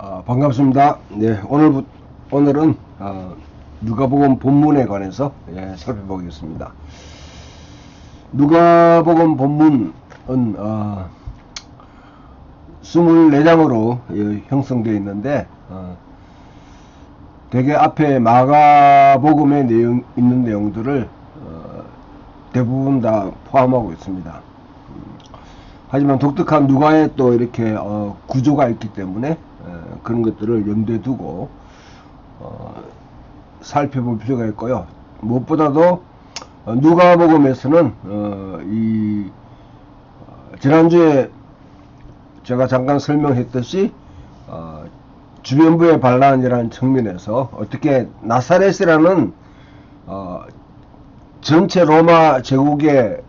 반갑습니다. 네, 오늘은 누가복음 본문에 관해서 살펴보겠습니다. 누가복음 본문은 24장으로 형성되어 있는데 대개 앞에 마가복음에 있는 내용들을 대부분 다 포함하고 있습니다. 하지만 독특한 누가의 또 이렇게 구조가 있기 때문에 그런 것들을 염두에 두고 살펴볼 필요가 있고요. 무엇보다도 누가복음에서는 지난주에 제가 잠깐 설명했듯이 주변부의 반란이라는 측면에서 어떻게 나사렛이라는 전체 로마 제국의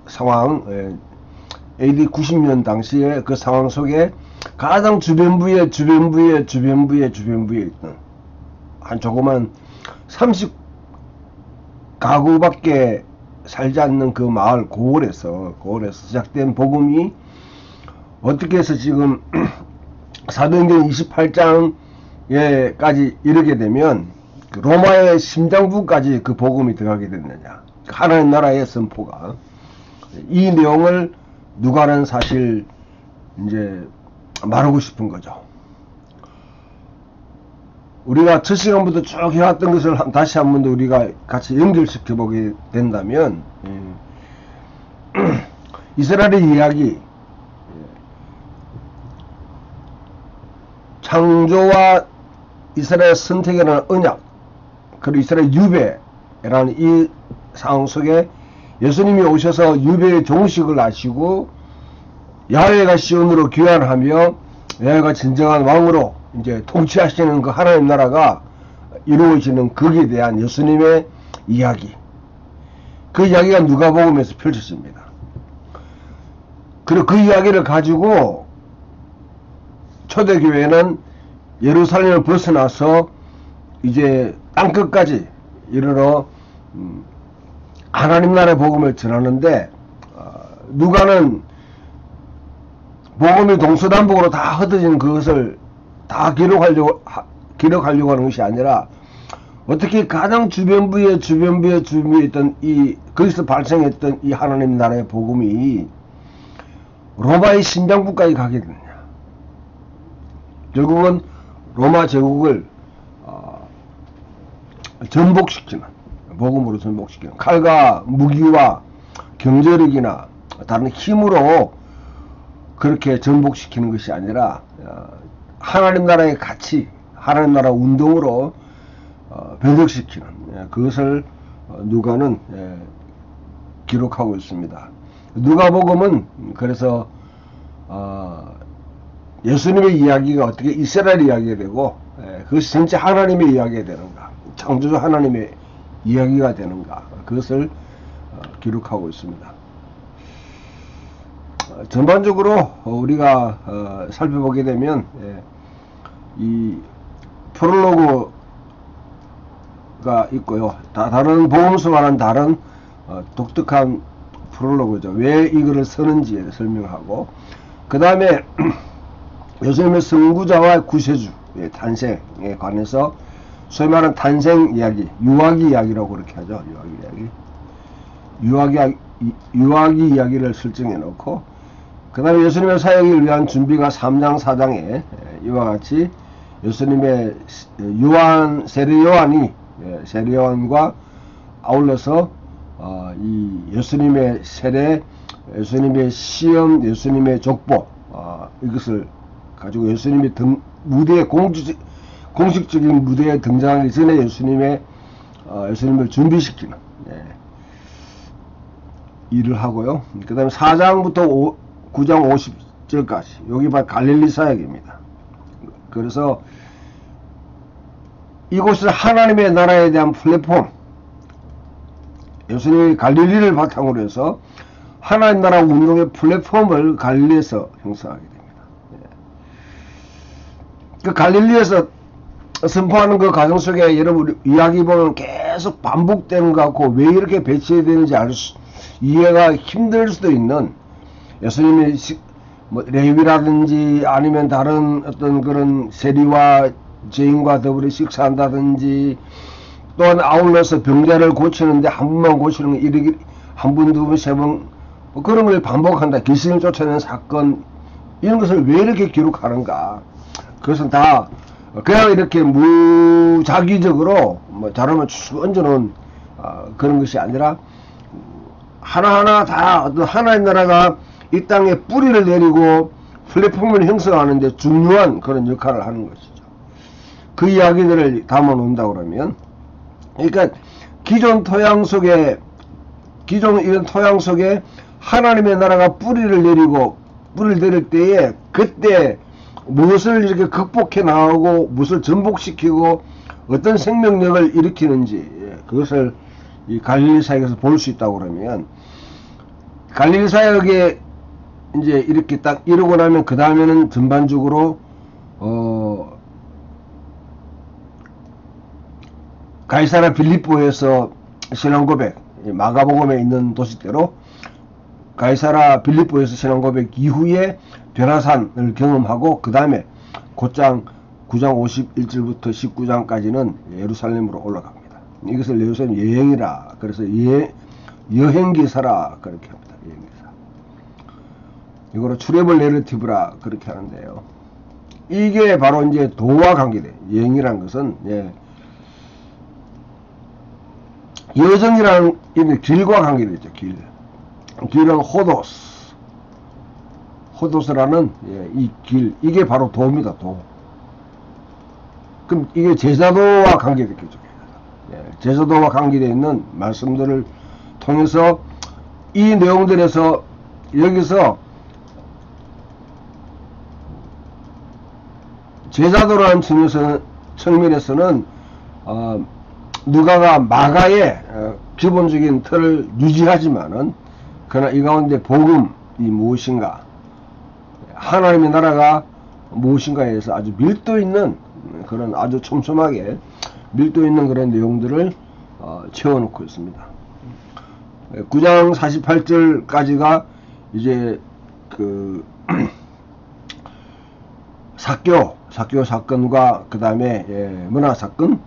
상황, AD 90년 당시에 그 상황 속에 가장 주변부에 있던 한 조그만 30가구밖에 살지 않는 그 마을 고을에서 시작된 복음이 어떻게 해서 지금 사도행전 28장에까지 이르게 되면 그 로마의 심장부까지 그 복음이 들어가게 됐느냐, 하나님 나라의 선포가. 이 내용을 누가는 사실 이제 말하고 싶은 거죠. 우리가 첫 시간부터 쭉 해왔던 것을 다시 한 번 더 우리가 같이 연결시켜 보게 된다면 이스라엘의 이야기, 창조와 이스라엘 선택이라는 언약, 그리고 이스라엘 유배라는 이 상황 속에 예수님이 오셔서 유배의 종식을 하시고 야훼가 시온으로 귀환하며 야훼가 진정한 왕으로 이제 통치하시는 그 하나님 나라가 이루어지는 거기에 대한 예수님의 이야기, 그 이야기가 누가복음에서 펼쳐집니다. 그리고 그 이야기를 가지고 초대교회는 예루살렘을 벗어나서 이제 땅끝까지 이르러 하나님 나라의 복음을 전하는데, 누가는 복음이 동서남북으로 다 흩어진 그것을 다 기록하려고 하는 것이 아니라 어떻게 가장 주변부에 있던 거기서 발생했던 이 하나님 나라의 복음이 로마의 심장부까지 가게 되느냐. 결국은 로마 제국을 전복시키는, 복음으로 전복시키는, 칼과 무기와 경제력이나 다른 힘으로 그렇게 전복시키는 것이 아니라 하나님 나라의 가치, 하나님 나라 운동으로 변혁시키는, 그것을 누가는 기록하고 있습니다. 누가복음은 그래서 예수님의 이야기가 어떻게 이스라엘 이야기가 되고 그것이 전체 하나님의 이야기가 되는가, 창조주 하나님의 이야기가 되는가, 그것을 기록하고 있습니다. 전반적으로 우리가 살펴보게 되면 이 프롤로그가 있고요. 다른 복음서와는 다른 독특한 프롤로그죠. 왜 이거를 쓰는지에 설명하고, 그 다음에 예수님의 선구자와 구세주의 탄생에 관해서 소위 말하는 탄생 이야기, 유아기 이야기라고 그렇게 하죠. 유아기 이야기를 설정해 놓고, 그 다음에 예수님의 사역을 위한 준비가 3장 4장에 이와 같이 예수님의 세례 요한과 아울러서 이 예수님의 세례, 예수님의 시험, 예수님의 족보, 이것을 가지고 예수님의 무대에 공식적인 무대에 등장하기 전에 예수님을 준비시키는 일을 하고요. 그 다음에 4장부터 9장 50절까지 여기 봐 갈릴리 사역입니다. 그래서 이곳은 하나님의 나라에 대한 플랫폼, 예수님이 갈릴리를 바탕으로 해서 하나님 나라 운동의 플랫폼을 갈릴리에서 형성하게 됩니다. 그 갈릴리에서 선포하는 그 과정 속에 여러분 이야기 보면 계속 반복되는 것 같고, 왜 이렇게 배치해야 되는지 이해가 힘들 수도 있는 예수님의 뭐 레위라든지 아니면 다른 어떤 그런 세리와 죄인과 더불어 식사한다든지, 또한 아울러서 병자를 고치는데 한 번만 고치는 거 이렇게 한 번, 두 번, 세 번, 뭐 그런 걸 반복한다. 귀신을 쫓아내는 사건, 이런 것을 왜 이렇게 기록하는가? 그것은 다 그냥 이렇게 무작위적으로 뭐 잘하면 쭉 얹어놓은 그런 것이 아니라, 하나하나 다 어떤 하나의 나라가 이 땅에 뿌리를 내리고 플랫폼을 형성하는데 중요한 그런 역할을 하는 것이죠. 그 이야기들을 담아 놓는다 그러면, 그러니까 기존 이런 토양 속에 하나님의 나라가 뿌리를 내릴 때에, 그때 무엇을 이렇게 극복해 나가고 무엇을 전복시키고 어떤 생명력을 일으키는지, 그것을 이 갈릴리 사역에서 볼 수 있다고 그러면, 갈릴리 사역에 이제 이렇게 딱 이러고 나면 그 다음에는 전반적으로 가이사랴 빌립보에서 신앙고백, 마가복음에 있는 도식대로 가이사랴 빌립보에서 신앙고백 이후에 변화산을 경험하고, 그 다음에 곧장 9장 51절부터 19장까지는 예루살렘으로 올라갑니다. 이것을 예루살렘 여행이라, 그래서 여행기사라 그렇게 합니다. 여행기사. 이거로 트래블 내러티브라 그렇게 하는데요. 이게 바로 이제 도와 관계돼. 여행이라는 것은 여정이라는 길과 관계되죠. 길은 호도스라는 이 길, 이게 바로 도입니다. 도. 그럼 이게 제자도와 관계됐겠죠. 제자도와 관계되어 있는 말씀들을 통해서 이 내용들에서, 여기서 제자도라는 측면에서는 누가가 마가의 기본적인 틀을 유지하지만은, 그러나 이 가운데 복음이 무엇인가, 하나님의 나라가 무엇인가에 대해서 아주 밀도 있는, 그런 아주 촘촘하게 밀도 있는 그런 내용들을 채워놓고 있습니다. 9장 48절까지가 이제 그 사교 사건과 그 다음에 문화 사건,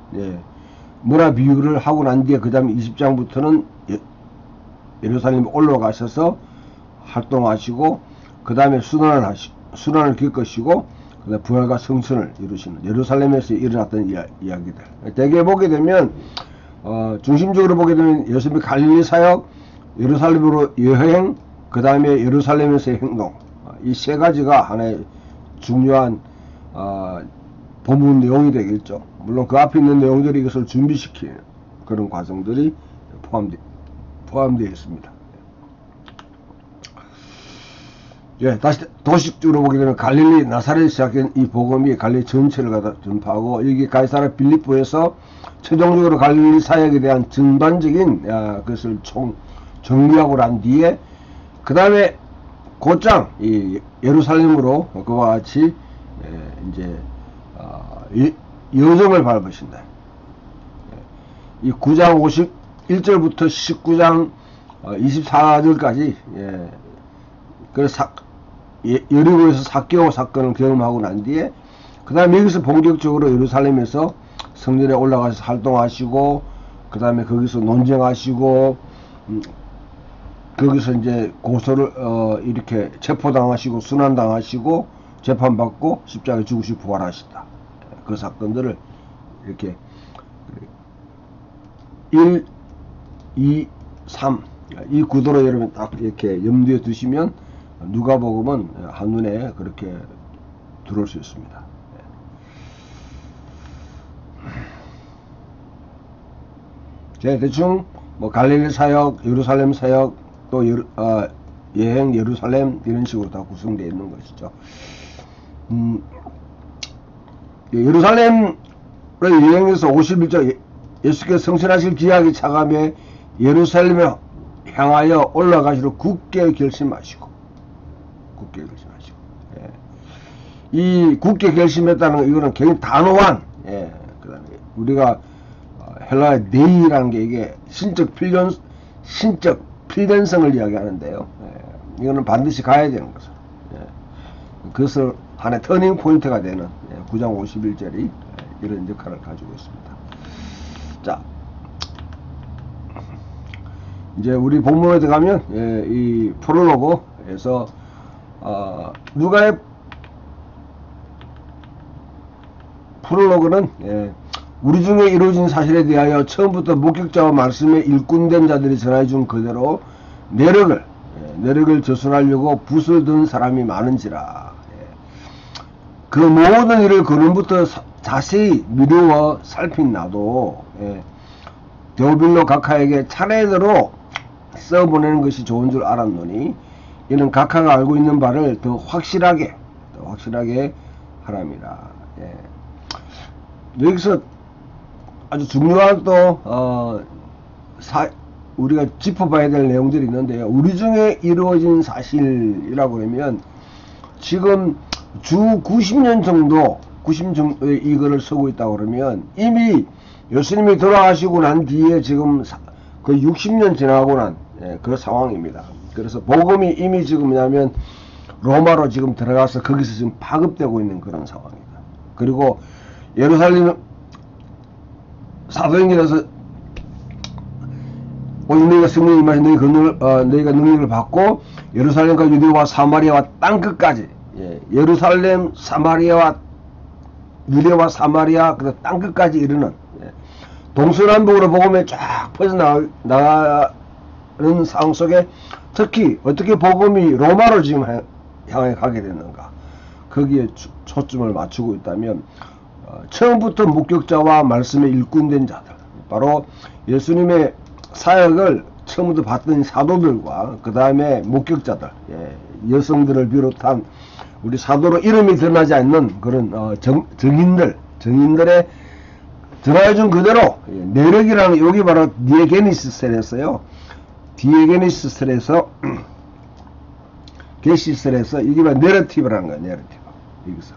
문화 비유를 하고 난 뒤에 그 다음에 20장부터는 예루살렘에 올라가셔서 활동하시고, 그 다음에 순환을 겪으시고, 그 다음에 부활과 성천을 이루시는 예루살렘에서 일어났던 이야기들. 대개 보게 되면 중심적으로 보게 되면 예수님의 갈릴리 사역, 예루살렘으로 여행, 그 다음에 예루살렘에서의 행동, 이 세 가지가 하나의 중요한 본문 내용이 되겠죠. 물론 그 앞에 있는 내용들이 이것을 준비시키는 그런 과정들이 포함되어 있습니다. 다시 도식적으로 보게 되면 갈릴리 나사렛에 시작된 이 복음이 갈릴리 전체를 갖다 전파하고, 여기 가이사랴 빌립보에서 최종적으로 갈릴리 사역에 대한 전반적인 그것을 정리하고 난 뒤에, 그 다음에 곧장 이 예루살렘으로 그와 같이 이제 여정을 밟으신다. 이 9장 51절부터 19장 24절까지 그래서 여리고에서 사개오 사건을 경험하고 난 뒤에, 그 다음에 여기서 본격적으로 예루살렘에서 성전에 올라가서 활동하시고, 그 다음에 거기서 논쟁하시고, 거기서 이제 고소를 이렇게 체포당하시고 순환당하시고 재판받고 십자가에 죽으시고 부활하셨다. 그 사건들을 이렇게 1, 2, 3 이 구도로 여러분 딱 이렇게 염두에 두시면 누가복음은 한눈에 그렇게 들어올 수 있습니다. 제가 대충 뭐 갈릴리 사역, 예루살렘 사역, 또 여행 예루살렘 이런 식으로 다 구성되어 있는 것이죠. 예루살렘을 여행해서 51절 예수께서 성천하실 기약이 차감해 예루살렘에 향하여 올라가시러 굳게 결심하시고 이 굳게 결심했다는 거, 이거는 굉장히 단호한, 그다음에 우리가 헬라의 네이라는 게 이게 신적 필연성을 이야기하는데요. 이거는 반드시 가야 되는 거죠. 그것을 하나의 터닝 포인트가 되는 9장 51절이 이런 역할을 가지고 있습니다. 자, 이제 우리 본문에 들어가면 이 프롤로그에서 누가의 프롤로그는 우리 중에 이루어진 사실에 대하여 처음부터 목격자와 말씀에 일꾼된 자들이 전해준 그대로 내력을 저술하려고 붓을 든 사람이 많은지라. 그 모든 일을 근원부터 자세히 미루어 살핀 나도 데오빌로 각하에게 차례대로 써보내는 것이 좋은 줄 알았노니 이는 각하가 알고 있는 바를 더 확실하게 하랍니다. 여기서 아주 중요한 또 우리가 짚어봐야 될 내용들이 있는데요. 우리 중에 이루어진 사실이라고 그러면 지금 주 90년 정도 이거를 쓰고 있다고 그러면 이미 예수님이 돌아가시고 난 뒤에 지금 거의 60년 지나고 난 그 상황입니다. 그래서 복음이 이미 지금 뭐냐면 로마로 지금 들어가서 거기서 지금 파급되고 있는 그런 상황입니다. 그리고 예루살렘 사도행전에서 오직 너희가 성령이 임하신 너희가 능력을 받고 예루살렘과 유대와 사마리아와 땅끝까지 예루살렘 사마리아와 유대와 사마리아 그 땅끝까지 이르는 동서남북으로 복음에 쫙 퍼져나가는 상황 속에 특히 어떻게 복음이 로마로 지금 향해 가게 됐는가 거기에 초점을 맞추고 있다면 처음부터 목격자와 말씀에 일꾼된 자들 바로 예수님의 사역을 처음부터 봤던 사도들과 그 다음에 목격자들 여성들을 비롯한 우리 사도로 이름이 드러나지 않는 그런 정인들의 전해준 그대로 내력이라는 여기 바로 디에게니스셀에서요. 디에게니스셀에서 게시셀에서 이게 바로 내러티브라는 거예요. 내러티브. 여기서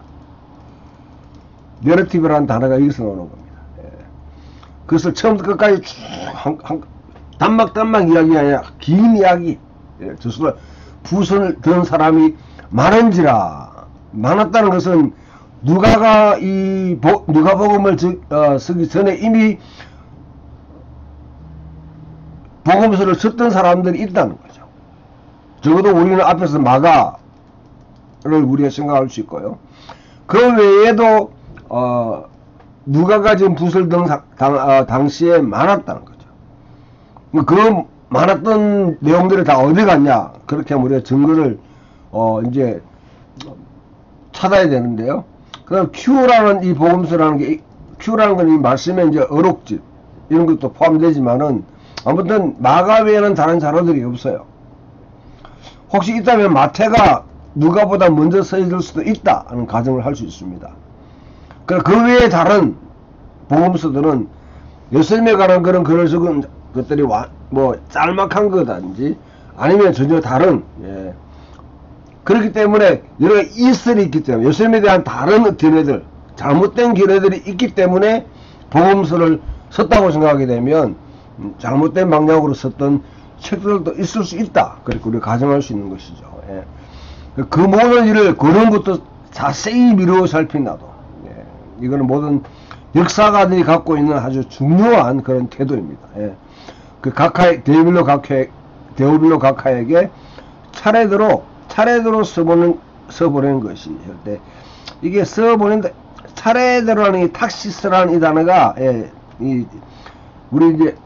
내러티브라는 단어가 여기서 나오는 겁니다. 그것을 처음부터 끝까지 쭉 단막 이야기가 아니라 긴 이야기. 저수를 붓을 든 사람이 많았다는 것은 누가가 누가복음을 쓰기 전에 이미 복음서를 썼던 사람들이 있다는 거죠. 적어도 우리는 앞에서 마가를 우리가 생각할 수 있고요. 그 외에도 누가가 지금 붓을 든 당시에 많았다는 거죠. 그 많았던 내용들이 다 어디 갔냐? 그렇게 하면 우리가 증거를 이제 찾아야 되는데요. 그다음 Q라는 이 복음서라는 게 Q라는 건 이 말씀에 이제 어록집 이런 것도 포함되지만은 아무튼 마가 외에는 다른 자료들이 없어요. 혹시 있다면 마태가 누가보다 먼저 써있을 수도 있다 하는 가정을 할 수 있습니다. 그 외에 다른 복음서들은 예수님에 관한 그런 글을 적은 것들이 뭐 짤막한 거든지 아니면 전혀 다른 그렇기 때문에 여러 가지 이설이 있기 때문에 예수님에 대한 다른 견해들 잘못된 견해들이 있기 때문에 복음서를 썼다고 생각하게 되면 잘못된 방향으로 썼던 책들도 있을 수 있다. 그렇게 우리가 가정할 수 있는 것이죠. 그 모든 일을 근원부터 자세히 미루어 살핀다도 이거는 모든 역사가들이 갖고 있는 아주 중요한 그런 태도입니다. 그 데오빌로 각하에게 차례대로 써보내는 것이 이게 써보낸다 차례대로라는 이 탁시스라는 이 단어가 우리 이제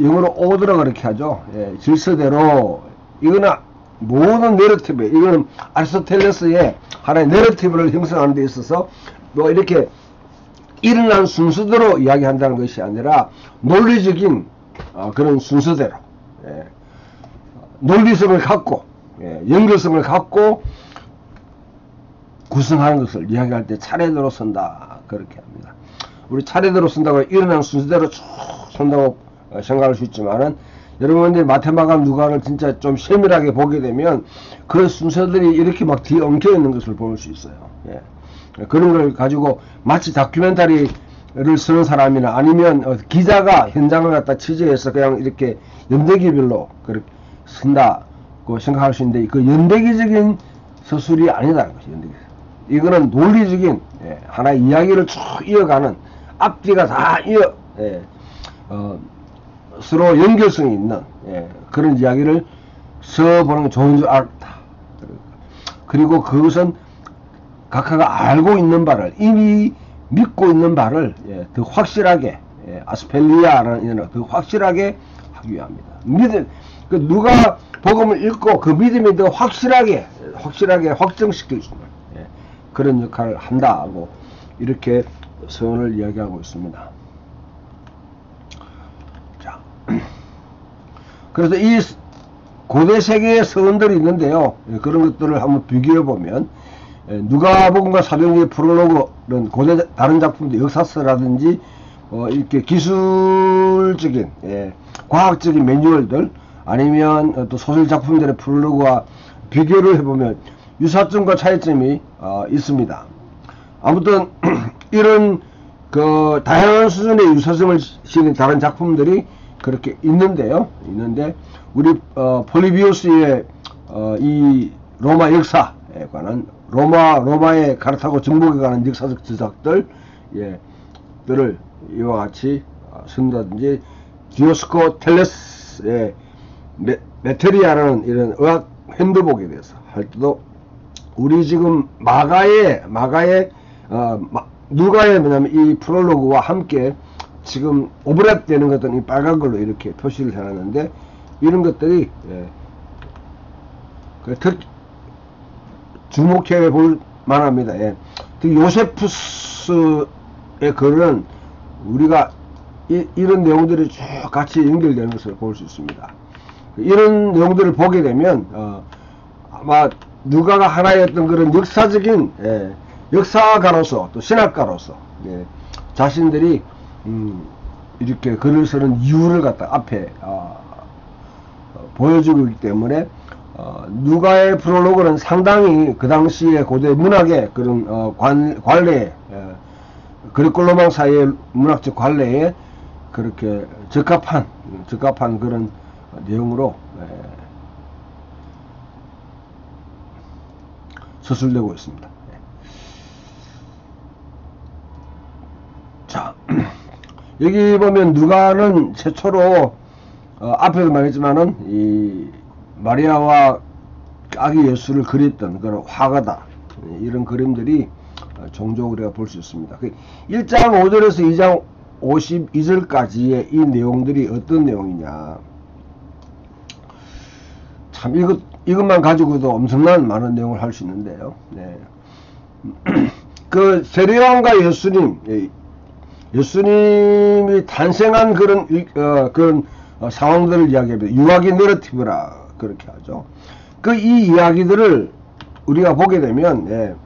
영어로 오더라 그렇게 하죠. 질서대로 이거는 모든 내러티브 이거는 아리스토텔레스의 하나의 내러티브를 형성하는 데 있어서 뭐 이렇게 일어난 순서대로 이야기한다는 것이 아니라 논리적인 그런 순서대로 논리성을 갖고 연결성을 갖고 구성하는 것을 이야기할 때 차례대로 쓴다 그렇게 합니다. 우리 차례대로 쓴다고 일어난 순서대로 쭉 쓴다고 생각할 수 있지만은 여러분들 마테마가 누가를 진짜 좀 세밀하게 보게 되면 그 순서들이 이렇게 막 뒤에 엉켜 있는 것을 볼 수 있어요. 그런 걸 가지고 마치 다큐멘터리를 쓰는 사람이나 아니면 기자가 현장을 갖다 취재해서 그냥 이렇게 연대기별로 그렇게 쓴다고 생각할 수 있는데 그 연대기적인 서술이 아니다는 것이. 이거는 논리적인 하나의 이야기를 쭉 이어가는 앞뒤가 다 서로 연결성이 있는 그런 이야기를 써보는 게 좋은 줄 알았다. 그리고 그것은 각하가 알고 있는 바를, 이미 믿고 있는 바를 더 확실하게, 아스펠리아라는 이런 더 확실하게 하기 위함이다. 믿음, 누가 복음을 읽고 그 믿음이 더 확실하게 확정시킬 수 있는 그런 역할을 한다고 이렇게 서론을 이야기하고 있습니다. 자, 그래서 이 고대 세계의 서론들이 있는데요. 그런 것들을 한번 비교해 보면 누가복음과 사도행전의 프롤로그는 고대 다른 작품들 역사서라든지 이렇게 기술적인 과학적인 매뉴얼들 아니면 또 소설 작품들의 프롤로그와 비교를 해보면 유사점과 차이점이 있습니다. 아무튼 이런 그 다양한 수준의 유사점을 지닌 다른 작품들이 그렇게 있는데요. 우리 폴리비우스의 이 로마 역사에 관한 로마의 가르타고 정복에 관한 역사적 저작들 들을 이와 같이 쓴다든지 디오스코텔레스의 메테리아라는 이런 의학 핸드북에 대해서 할 때도 우리 지금 누가의 뭐냐면 이 프롤로그와 함께 지금 오버랩 되는 것들은 이 빨간 걸로 이렇게 표시를 해놨는데 이런 것들이 주목해 볼 만합니다. 특히 요세푸스의 글은 우리가 이런 내용들이 쭉 같이 연결되는 것을 볼 수 있습니다. 이런 내용들을 보게 되면 아마 누가가 하나의 어떤 그런 역사적인 역사가로서 또 신학가로서 자신들이 이렇게 글을 쓰는 이유를 갖다 앞에 보여주고 있기 때문에 누가의 프롤로그는 상당히 그 당시에 고대 문학의 그런 관례 그리콜로망 사이의 문학적 관례에 그렇게 적합한 그런 내용으로 서술되고 있습니다. 자, 여기 보면 누가는 최초로 앞에도 말했지만은 이 마리아와 아기 예수를 그렸던 그런 화가다. 이런 그림들이 종종 우리가 볼 수 있습니다. 1장 5절에서 2장 52절까지의 이 내용들이 어떤 내용이냐. 참 이것만 가지고도 엄청난 많은 내용을 할 수 있는데요. 그 세례요한과 예수님이 탄생한 그런 상황들을 이야기합니다. 유아기 내러티브라 그렇게 하죠. 이 이야기들을 우리가 보게 되면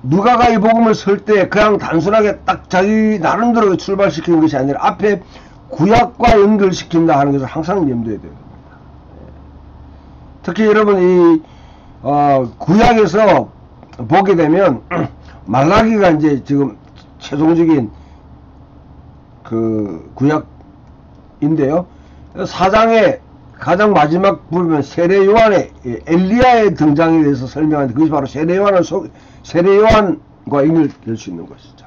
누가가 이 복음을 쓸 때 그냥 단순하게 딱 자기 나름대로 출발시키는 것이 아니라 앞에 구약과 연결시킨다 하는 것을 항상 염두에 둬야 됩니다. 특히 여러분 이 구약에서 보게 되면 말라기가 이제 지금 최종적인 그 구약인데요. 4장의 가장 마지막 부분 세례 요한의 엘리야의 등장에 대해서 설명하는데 그것이 바로 세례 요한과 연결될 수 있는 것이죠.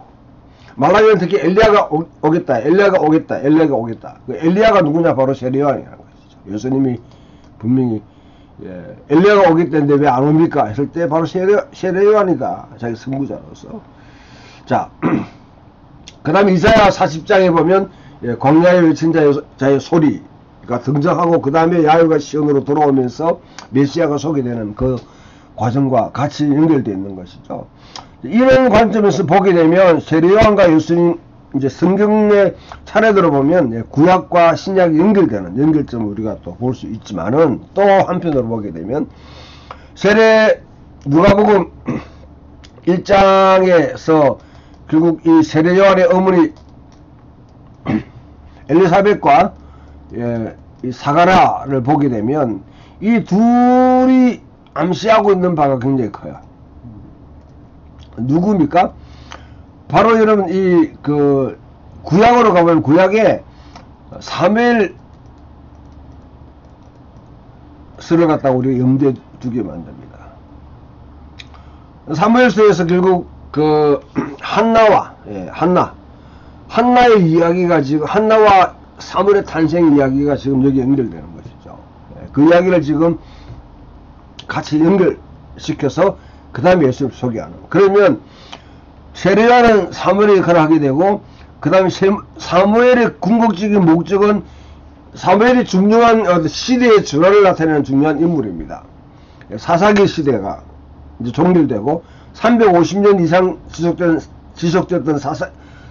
말라기는 특히 엘리야가 오겠다. 그 엘리야가 누구냐? 바로 세례 요한이라는 것이죠. 예수님이 분명히 엘리야가 오겠다는데 왜 안 옵니까? 했을 때 바로 세례 요한이다. 자기 선구자로서. 자, 그 다음에 이사야 40장에 보면 광야에 외친 자의 소리가 등장하고 그 다음에 야훼가 시온으로 돌아오면서 메시아가 소개되는 그 과정과 같이 연결되어 있는 것이죠. 이런 관점에서 보게 되면 세례 요한과 예수님 이제 성경의 차례대로 보면 구약과 신약이 연결되는 연결점을 우리가 또 볼 수 있지만은 또 한편으로 보게 되면 누가복음 1장에서 결국 이 세례 요한의 어머니 엘리사벳과 이 사가라를 보게 되면 이 둘이 암시하고 있는 바가 굉장히 커요. 누구입니까? 바로 여러분 구약으로 가보면 구약에 사무엘서를 갖다가 우리가 염두에 두게 만듭니다. 사무엘서에서 결국 그 한나의 이야기가 지금 한나와 사무엘의 탄생 이야기가 지금 여기 연결되는 것이죠. 그 이야기를 지금 같이 연결시켜서 그 다음에 예수를 소개하는. 그러면 세례요한은 사무엘의 역할을 하게 되고, 그 다음에 사무엘의 궁극적인 목적은 사무엘이 중요한 시대의 전환을 나타내는 중요한 인물입니다. 사사기 시대가 이제 종결되고 350년 이상 지속됐던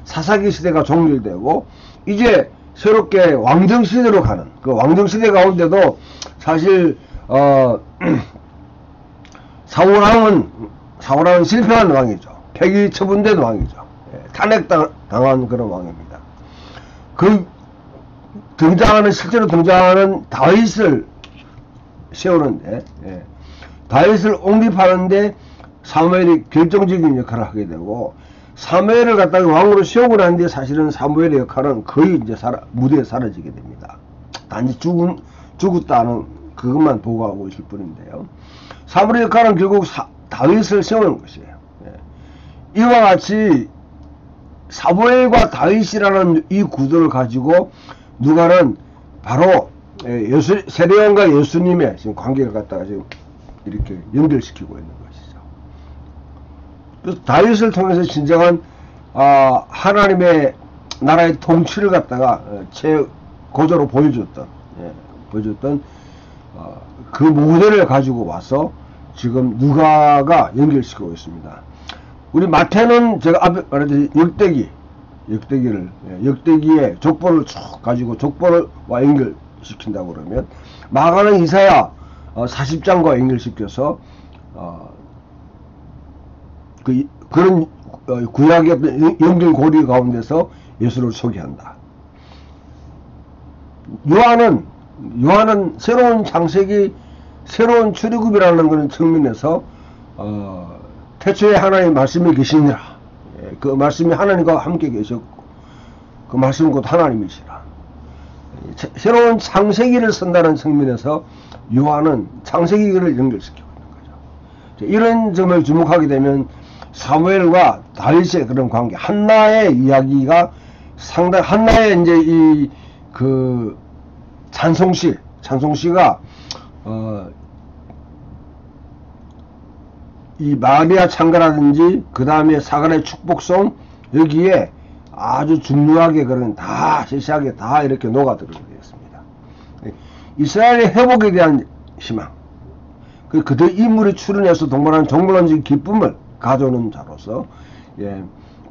사사기 시대가 종결되고, 이제 새롭게 왕정 시대로 가는, 그 왕정 시대 가운데도 사실 사울왕은 실패한 왕이죠. 폐기 처분된 왕이죠. 탄핵당한 그런 왕입니다. 그 실제로 등장하는 다윗을 세우는데, 다윗을 옹립하는데 사무엘이 결정적인 역할을 하게 되고, 사무엘을 갖다가 왕으로 세우고 난 뒤에 사실은 사무엘의 역할은 거의 이제 무대에 사라지게 됩니다. 단지 죽었다는 그것만 보고하고 있을 뿐인데요. 사무엘의 역할은 결국 다윗을 세우는 것이에요. 이와 같이 사무엘과 다윗이라는 이 구도를 가지고 누가는 바로 세례요한과 예수님의 지금 관계를 갖다가 지금 이렇게 연결시키고 있는 것이죠. 그래서 다윗을 통해서 진정한 하나님의 나라의 통치를 갖다가 최고조로 보여줬던 그 모델을 가지고 와서 지금 누가가 연결시키고 있습니다. 우리 마태는 제가 앞에 말했듯이 역대기에 족보를 쭉 가지고 족보와 연결시킨다고 그러면, 마가는 이사야 40장과 연결시켜서 그런 구약의 어떤 연결고리 가운데서 예수를 소개한다. 요한은 새로운 창세기, 새로운 출애굽이라는 그런 측면에서 태초에 하나님의 말씀이 계시니라. 그 말씀이 하나님과 함께 계셨고, 그 말씀은 곧 하나님이시라. 새로운 창세기를 쓴다는 측면에서 요한은 창세기를 연결시키고 있는 거죠. 이런 점을 주목하게 되면 사무엘과 다윗의 그런 관계, 한나의 이야기가 상당히, 한나의 이제 그 찬송시가 이 마리아 창가라든지 그 다음에 사간의 축복송, 여기에 아주 중요하게 그런 다 시시하게 다 이렇게 녹아들게 되었습니다. 이스라엘의 회복에 대한 희망, 그들 인물이 출현해서 동반하는 정말론적인 기쁨을 가져오는 자로서,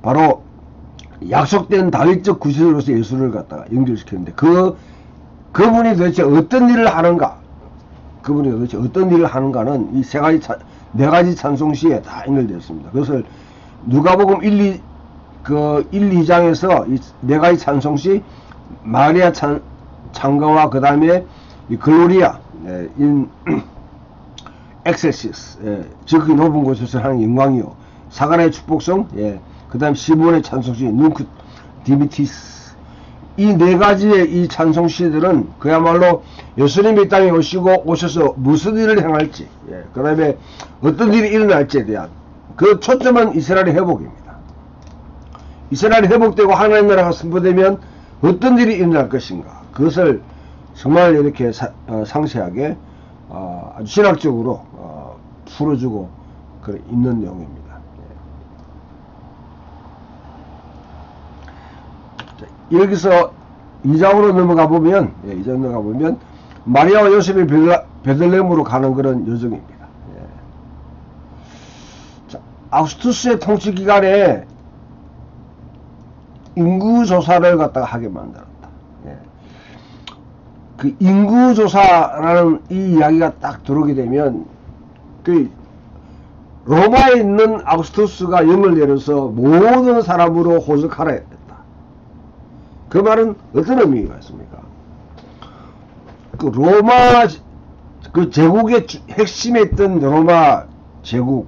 바로 약속된 다윗적 구세주로서 예수를 갖다가 연결시켰는데, 그분이 도대체 어떤 일을 하는가, 는 이 네 가지 찬송시에 다 연결되었습니다. 그것을 누가복음 1, 2장에서 이 네 가지 찬송시, 마리아 창가와 그 다음에 이 글로리아, 인 엑셀시스, 지극히 높은 곳에서 하는 영광이요, 사간의 축복성, 그 다음 시몬의 찬송시, 눈크 디미티스, 이 네 가지의 이 찬송시들은 그야말로 예수님이 이 땅에 오셔서 무슨 일을 행할지, 그 다음에 어떤 일이 일어날지에 대한 그 초점은 이스라엘의 회복입니다. 이스라엘이 회복되고 하나님 나라가 선포되면 어떤 일이 일어날 것인가, 그것을 정말 이렇게 상세하게 아주 신학적으로 풀어주고 있는 내용입니다. 여기서 2장으로 넘어가 보면, 마리아와 요셉이 베들레헴으로 가는 그런 여정입니다. 자, 아우구스투스의 통치 기간에 인구조사를 갖다가 하게 만들었다. 그 인구조사라는 이 이야기가 딱 들어오게 되면, 그 로마에 있는 아우구스투스가 영을 내려서 모든 사람으로 호적하라 했다. 그 말은 어떤 의미가 있습니까? 그 로마, 그 제국의 핵심에 있던 로마 제국의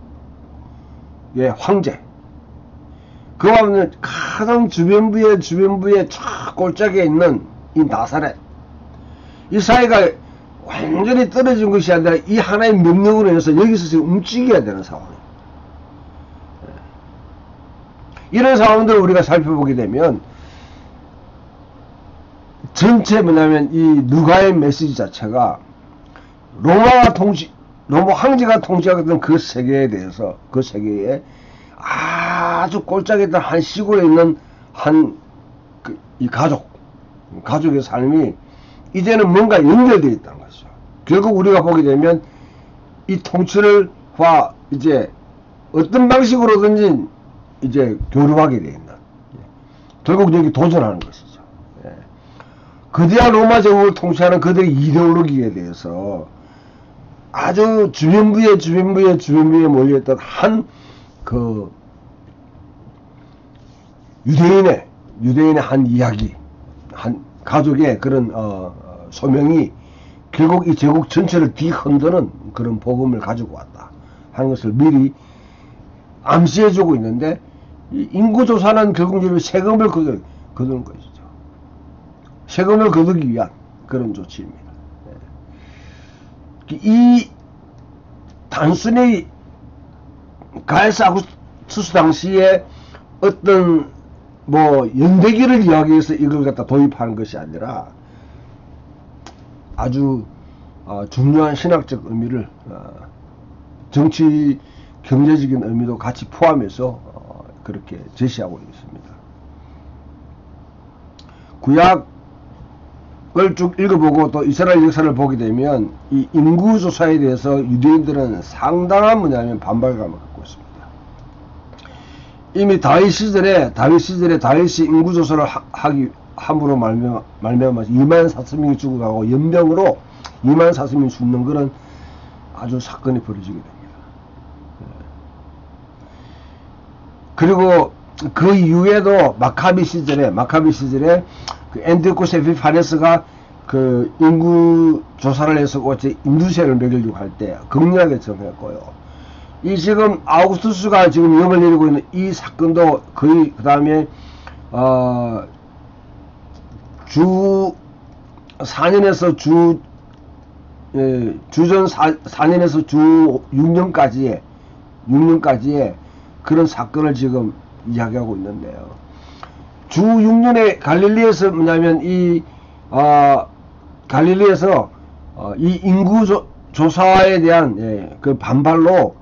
황제, 그 가운데 가장 주변부에 쫙 골짜기에 있는 이 나사렛, 이 사회가 완전히 떨어진 것이 아니라 이 하나의 명령으로 인해서 여기서 지금 움직여야 되는 상황이에요. 이런 상황들을 우리가 살펴보게 되면 전체 뭐냐면 이 누가의 메시지 자체가 로마 황제가 통치하던 그 세계에 대해서, 그 세계에 아주 꼴짝했던 한 시골에 있는 이 가족의 삶이 이제는 뭔가 연결되어 있다는 거죠. 결국 우리가 보게 되면 이 통치를 이제 어떤 방식으로든지 이제 교류하게 되어 있는, 결국 여기 도전하는 것이죠. 거대한 로마 제국을 통치하는 그들의 이데올로기에 대해서 아주 주변부에 몰려있던 유대인의 한 이야기, 한 가족의 그런 소명이 결국 이 제국 전체를 뒤흔드는 그런 복음을 가지고 왔다 하는 것을 미리 암시해주고 있는데, 이 인구조사는 결국 세금을 거두는 것이죠. 세금을 거두기 위한 그런 조치입니다. 이 단순히 가이사 아구스투스 당시에 어떤 연대기를 이야기해서 이걸 갖다 도입하는 것이 아니라 아주 중요한 신학적 의미를, 정치 경제적인 의미도 같이 포함해서 그렇게 제시하고 있습니다. 구약을 쭉 읽어보고 또 이스라엘 역사를 보게 되면 이 인구조사에 대해서 유대인들은 상당한 반발감을 갖고 있습니다. 이미 다윗 시절에 다윗이 인구조사를 함으로 말미암아서 24,000명이 죽어가고 연병으로 24,000명이 죽는 그런 아주 사건이 벌어지게 됩니다. 그리고 그 이후에도 마카비 시절에 그 엔티오쿠스 에피파네스가 그 인구 조사를 해서 어째 인두세를 매기려고 할 때 극렬하게 정했고요. 이 지금 아우구스투스가 지금 위험을 내리고 있는 이 사건도 거의 그 다음에 주 4년에서 주전 4년에서 주 6년까지의 그런 사건을 지금 이야기하고 있는데요. 주 6년에 갈릴리에서 뭐냐면 갈릴리에서 이 인구 조사에 대한 그 반발로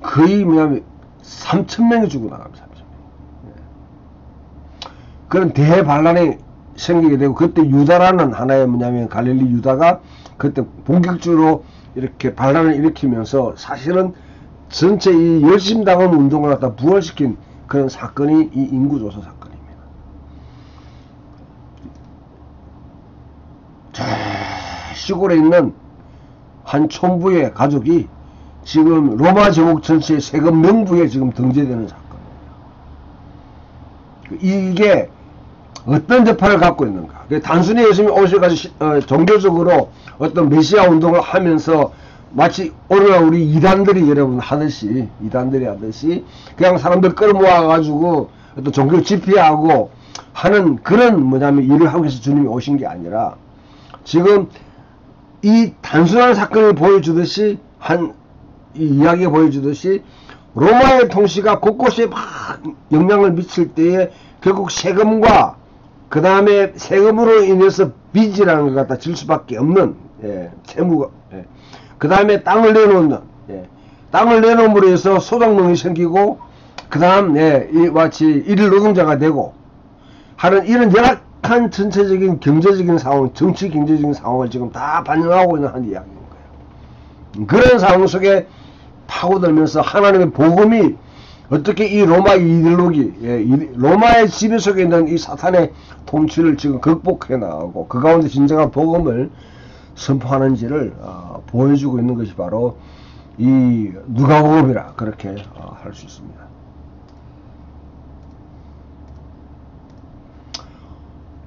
거의 뭐냐면 3,000명이 죽어 나갑니다. 3,000명. 그런 대반란이 생기게 되고, 그때 유다라는 하나의 뭐냐면 갈릴리 유다가 그때 본격적으로 이렇게 반란을 일으키면서 사실은 전체 이 열심당원 운동을 갖다 부활시킨 그런 사건이 이 인구조사 사건입니다. 저 시골에 있는 한 촌부의 가족이 지금 로마 제국 전체의 세금 명부에 지금 등재되는 사건이에요. 이게 어떤 재판을 갖고 있는가? 단순히 예수님이 오셔가지고 종교적으로 어떤 메시아 운동을 하면서 마치 오늘날 우리 이단들이 하듯이 그냥 사람들 끌어모아가지고 어떤 종교 집회하고 하는 그런 일을 하기 위해서 주님이 오신 게 아니라, 지금 이 단순한 사건을 보여주듯이 이 이야기가 보여주듯이 로마의 통치가 곳곳에 막 영향을 미칠 때에 결국 세금과 그 다음에 세금으로 인해서 빚이라는 걸 갖다 질 수밖에 없는 채무가, 그 다음에 땅을 내놓는, 땅을 내놓음으로 해서 소작농이 생기고, 그 다음 마치 일일 노동자가 되고 하는 이런 열악한 전체적인 경제적인 상황, 정치 경제적인 상황을 지금 다 반영하고 있는 한 이야기인 거예요. 그런 상황 속에 파고들면서 하나님의 복음이 어떻게 이 로마 이데올로기, 로마의 지배 속에 있는 이 사탄의 통치를 지금 극복해 나가고 그 가운데 진정한 복음을 선포하는지를 보여주고 있는 것이 바로 이 누가복음이라 그렇게 할 수 있습니다.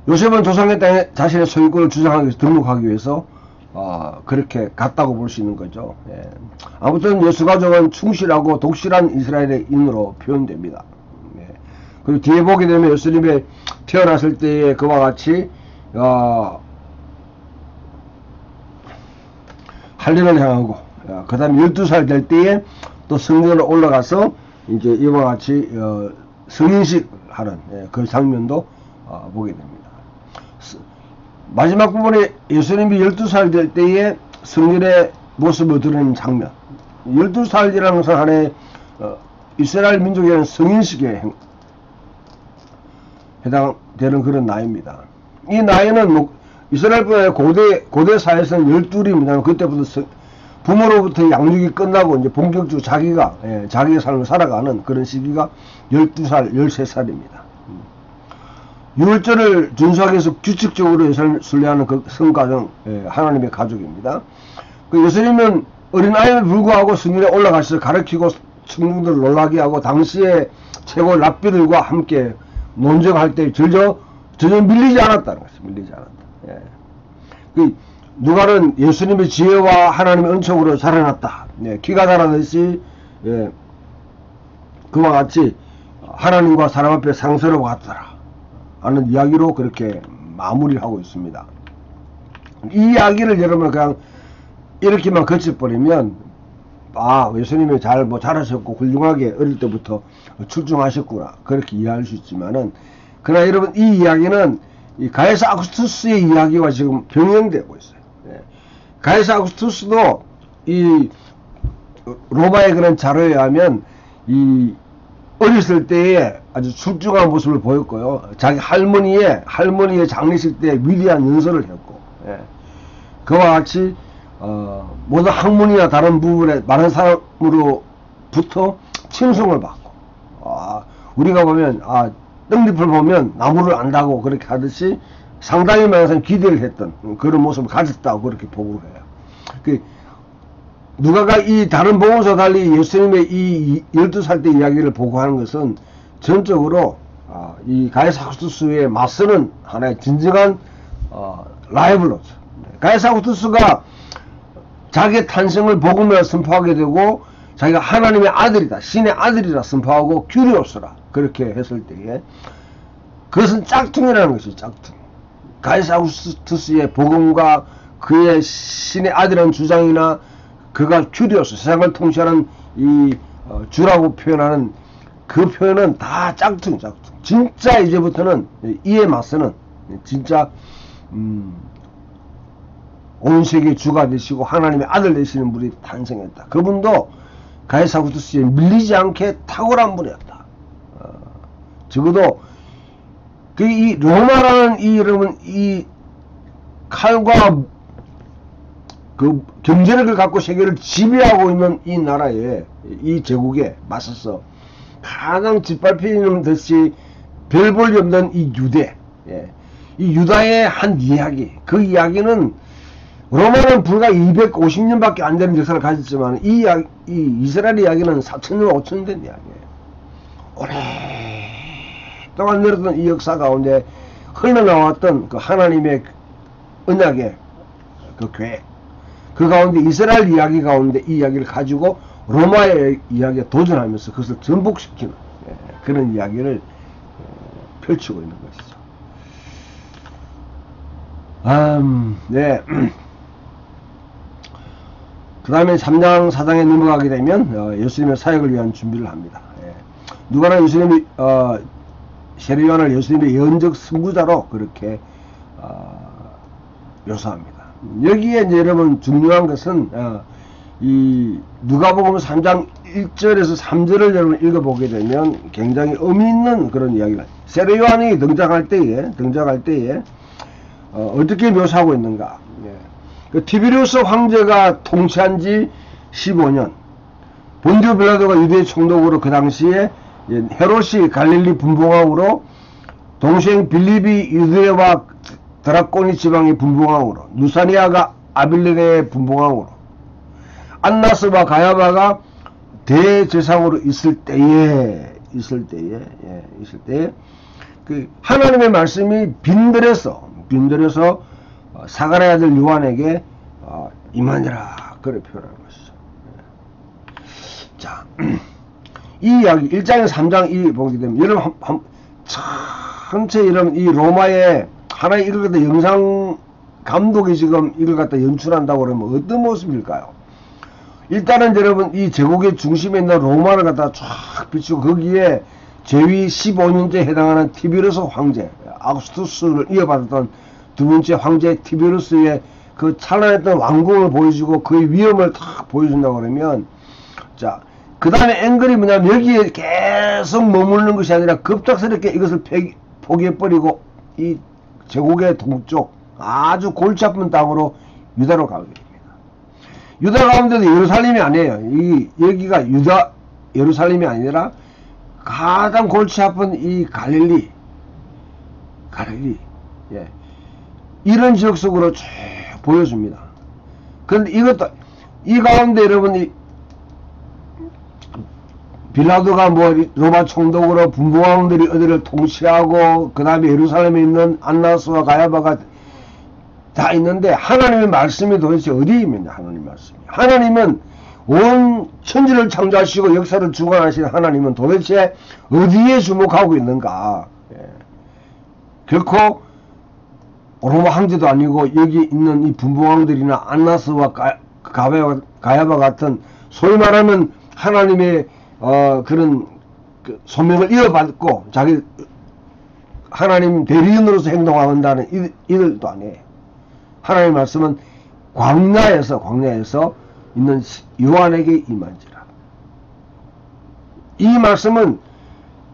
요셉은 조상의 땅에 자신의 소유권을 주장하기 위해서 등록하기 위해서 그렇게 갔다고 볼 수 있는 거죠. 아무튼 예수 가족은 충실하고 독실한 이스라엘의 인으로 표현됩니다. 그리고 뒤에 보게 되면 예수님이 태어났을 때의 그와 같이 할례를 향하고, 그 다음에 12살 될 때에 또 성전으로 올라가서 이제 이와 같이 성인식 하는 그 장면도 보게 됩니다. 마지막 부분에 예수님이 12살 될 때에 성전의 모습을 드러내는 장면. 12살이라는 것은 하나의 이스라엘 민족에는 성인식에 해당되는 그런 나이입니다. 이 나이는 이스라엘 고대 사회에서는 12입니다. 그때부터 부모로부터 양육이 끝나고 이제 본격적으로 자기의 삶을 살아가는 그런 시기가 12살, 13살입니다. 유월절을 준수하기 위해서 규칙적으로 예수님을 순례하는 그 성가정, 하나님의 가족입니다. 그 예수님은 어린아이에 불구하고 성전에 올라가셔서 가르치고 청중들을 놀라게 하고 당시에 최고 랍비들과 함께 논쟁할 때 전혀 밀리지 않았다는 것입니다. 밀리지 않았다. 그 누가는 예수님의 지혜와 하나님의 은총으로 자라났다. 키가 자라듯이 그와 같이 하나님과 사람 앞에 상서로 갔더라 하는 이야기로 그렇게 마무리를 하고 있습니다. 이 이야기를 여러분 그냥 이렇게만 거쳐버리면 예수님이 잘하셨고 훌륭하게 어릴 때부터 출중하셨구나 그렇게 이해할 수 있지만은, 그러나 여러분 이 이야기는 이 가이사 아구스투스의 이야기와 지금 병행되고 있어요. 가이사 아구스투스도 이 로마의 그런 자료에 의하면 이 어렸을 때에 아주 출중한 모습을 보였고요. 자기 할머니의 장례식 때 위대한 연설을 했고, 그와 같이 모든 학문이나 다른 부분에 많은 사람으로부터 칭송을 받고, 우리가 보면 떡잎을 보면 나무를 안다고 그렇게 하듯이 상당히 많은 사람이 기대를 했던 그런 모습을 가졌다고 그렇게 보고를 해요. 누가가 이 다른 복음서와 달리 예수님의 이 12살 때 이야기를 보고하는 것은 전적으로 이 가이사 아구스투스에 맞서는 하나의 진정한 라이벌로죠. 가이사 아구스투스가 자기의 탄생을 복음으로 선포하게 되고 자기가 하나님의 아들이다, 신의 아들이라 선포하고 큐리오스라 그렇게 했을 때에 그것은 짝퉁이라는 것이죠. 짝퉁. 가이사 아구스투스의 복음과 그의 신의 아들이라는 주장이나 그가 큐리오스, 세상을 통치하는 이 주라고 표현하는 그 표현은 다 짝퉁. 진짜 이제부터는 이에 맞서는 진짜 온 세계 주가 되시고 하나님의 아들 되시는 분이 탄생했다. 그분도 가이사 아구스투스에 밀리지 않게 탁월한 분이었다. 적어도 이 로마라는 여러분 이 칼과 그 경제력을 갖고 세계를 지배하고 있는 이 나라에, 이 제국에 맞서서 가장 짓밟히는 듯이 별 볼일 없는 이 유대, 이 유다의 한 이야기, 그 이야기는 로마는 불과 250년밖에 안 되는 역사를 가졌지만 이 이스라엘 이야기는 4,000년, 5,000년 된 이야기예요. 오랫동안 내렸던 이 역사 가운데 흘러나왔던 그 하나님의 언약의 그 계획, 그 가운데 이스라엘 이야기 가운데 이 이야기를 가지고 로마의 이야기에 도전하면서 그것을 전복시키는 그런 이야기를 펼치고 있는 것이죠. 그 다음에 3장 4장에 넘어가게 되면 예수님의 사역을 위한 준비를 합니다. 누가는 예수님이 세례요한을 예수님의 예언적 선구자로 그렇게 묘사합니다. 여기에 이제 여러분 중요한 것은 이 누가복음 3장 1절에서 3절을 여러분 읽어보게 되면 굉장히 의미 있는 그런 이야기가, 세례요한이 등장할 때에 어떻게 묘사하고 있는가. 그 티베리우스 황제가 통치한 지 15년, 본디오 빌라도가 유대 총독으로 그 당시에 헤롯이 갈릴리 분봉왕으로, 동생 빌립이 유대와 드라코니 지방의 분봉왕으로, 누사니아가 아빌레네의 분봉왕으로, 안나스와 가야바가 대제사장으로 있을 때에 그 하나님의 말씀이 빈들에서 사가랴 아들 요한에게 임하니라 그렇게 표현하는 것이죠. 자, 이 이야기 1장에서 3장 이 보게 되면 여러분 전체 이런 이 로마의 하나의 이걸 갖다 영상 감독이 지금 이걸 갖다 연출한다고 그러면 어떤 모습일까요? 일단은 여러분 이 제국의 중심에 있는 로마를 갖다 쫙 비추고 거기에 제위 15년째에 해당하는 티베르스 황제, 아우구스투스를 이어받았던 두 번째 황제 티베르스의 그 찬란했던 왕궁을 보여주고 그의 위엄을 탁 보여준다고 그러면, 자, 그 다음에 앵글이 뭐냐면 여기에 계속 머무르는 것이 아니라 급작스럽게 이것을 포기해버리고 이 제국의 동쪽 아주 골치 아픈 땅으로 유다로 가게 됩니다. 유다 가운데도 예루살렘이 아니에요. 여기가 예루살렘이 아니라 가장 골치 아픈 이 갈릴리, 예. 이런 지역 속으로 쭉 보여줍니다. 그런데 이것도, 이 가운데 여러분, 빌라도가 뭐 로마 총독으로 분부왕들이 어디를 통치하고, 그 다음에 예루살렘에 있는 안나스와 가야바가 다 있는데, 하나님의 말씀이 도대체 어디에 있느냐, 하나님의 말씀이. 하나님은 온 천지를 창조하시고 역사를 주관하시는 하나님은 도대체 어디에 주목하고 있는가. 예. 결코 로마 황제도 아니고 여기 있는 이 분부왕들이나 안나스와 가야바 같은 소위 말하면 하나님의 그런 그 소명을 이어받고 자기 하나님 대리인으로서 행동한다는 이들도 아니에요. 하나님의 말씀은 광야에서 있는 요한에게 임한지라. 이 말씀은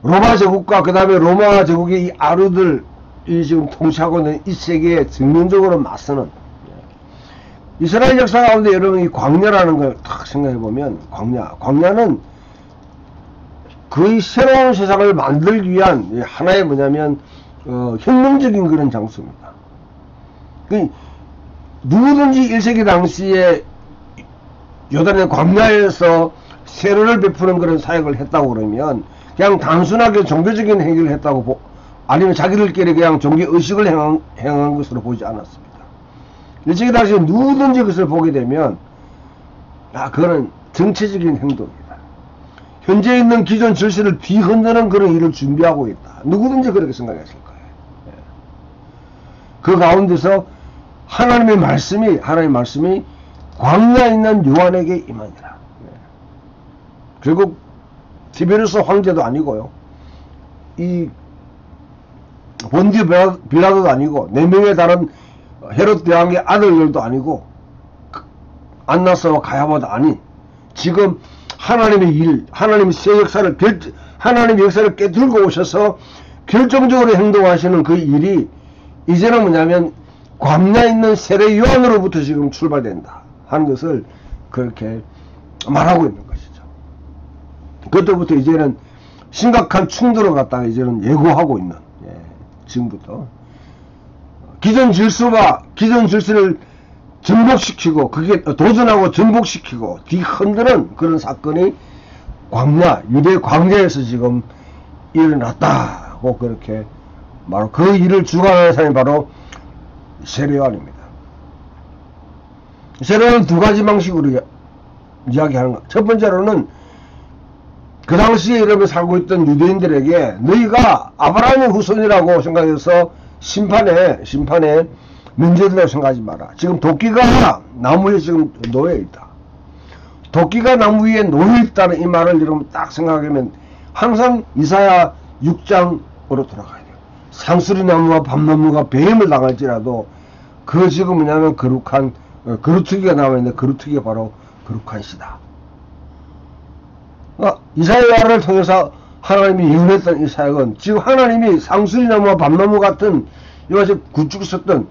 로마 제국과 그 다음에 로마 제국의 이 아루들 이 지금 통치하고 있는 이 세계에 정면적으로 맞서는, 이스라엘 역사 가운데 여러분 이 광야라는 걸 딱 생각해 보면, 광야는 거의 새로운 세상을 만들기 위한 하나의 뭐냐면 혁명적인 그런 장소입니다. 누구든지 1세기 당시에 요단의 광야에서 세례를 베푸는 그런 사역을 했다고 그러면 그냥 단순하게 종교적인 행위를 했다고 아니면 자기들끼리 그냥 종교의식을 행한 것으로 보지 않았습니다. 1세기 당시에 누구든지 그것을 보게 되면 그거는 정치적인 행동이다. 현재 있는 기존 질서를 뒤흔드는 그런 일을 준비하고 있다. 누구든지 그렇게 생각했을 거예요. 그 가운데서 하나님의 말씀이 광야에 있는 요한에게 임하니라. 결국 티베르스 황제도 아니고요, 이 본디오 빌라도도 아니고 4명의 다른 헤롯 대왕의 아들들도 아니고 안나스와 가야바도 아닌, 지금 하나님의 하나님의 역사를 깨뚫고 오셔서 결정적으로 행동하시는 그 일이 이제는 뭐냐면 광야에 있는 세례 요한으로부터 지금 출발된다 하는 것을 그렇게 말하고 있는 것이죠. 그때부터 이제는 심각한 충돌을 갖다가 이제는 예고하고 있는, 지금부터 기존 질서를 전복시키고 그게 도전하고 전복시키고 뒤흔드는 그런 사건이 유대 광야에서 지금 일어났다고 그렇게 바로 그 일을 주관하는 사람이 바로 세례요한입니다. 세례는 두 가지 방식으로 이야기하는 것. 첫 번째로는 그 당시에 이렇게 살고 있던 유대인들에게 너희가 아브라함의 후손이라고 생각해서 심판에 면제된다고 생각하지 마라. 지금 도끼가 나무에 지금 놓여 있다. 도끼가 나무 위에 놓여 있다는 이 말을 여러분 딱 생각하면 항상 이사야 6장으로 돌아가야 돼요. 상수리 나무와 밤나무가 배임을 당할지라도 그 지금 뭐냐면 거룩한 거루투기가 나와있는데 거루투기가 바로 거룩한 시다. 이사야를 통해서 하나님이 예언했던 이 사역은 지금 하나님이 상수리 나무와 밤나무 같은 이것이 굵쭉 섰던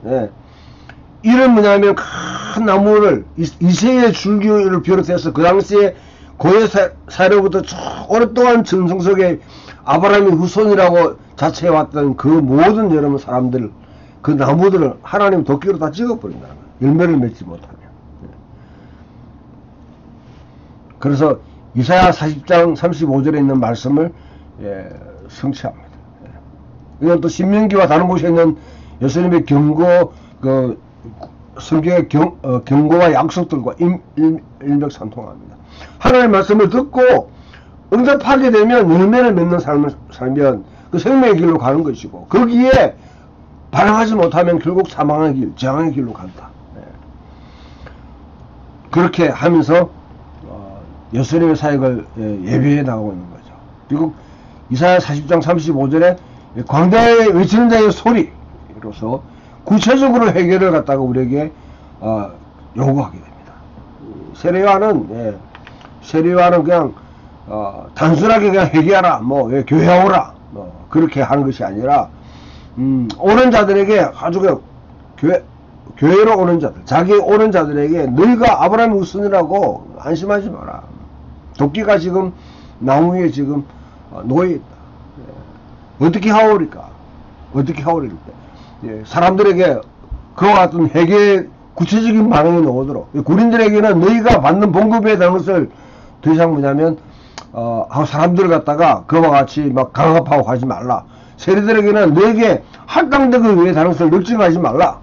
이런 뭐냐면 큰 나무를 이세의 줄기를 비롯해서 그 당시에 고대 사회로부터 오랫동안 전성 속에 아브라함의 후손이라고 자처해왔던 그 모든 여러분 사람들, 그 나무들을 하나님 도끼로 다 찍어버린다는 거예요. 열매를 맺지 못하면. 그래서 이사야 40장 35절에 있는 말씀을 성취합니다. 이건 또 신명기와 다른 곳에 있는 예수님의 경고, 성경의 경고와 약속들과 일맥상통합니다. 하나님의 말씀을 듣고 응답하게 되면 열매를 맺는 삶을 살면 그 생명의 길로 가는 것이고, 거기에 반항하지 못하면 결국 사망의 길, 재앙의 길로 간다. 그렇게 하면서 예수님의 사역을 예비해 나가고 있는 거죠. 그리고 이사야 40장 35절에 광야에 외치는 자의 소리로서 구체적으로 해결을 갖다가 우리에게 요구하게 됩니다. 세례요한은 그냥 단순하게 그냥 회개하라, 교회 오라, 그렇게 하는 것이 아니라 오는 자들에게 아주 교회로 오는 자들, 자기 오는 자들에게 너희가 아브라함의 후손이라고 안심하지 마라. 도끼가 지금 나무 위에 지금 놓여 있다. 어떻게 하오리까? 어떻게 하오리까? 사람들에게 그와 같은 회개의 구체적인 반응이 나오도록, 군인들에게는 너희가 받는 봉급에 대한 것을 더 이상 뭐냐면 사람들을 갖다가 그와 같이 막 강압하고 하지 말라. 세리들에게는 너에게 할당되기 위해 다른 것을 늙증하지 말라.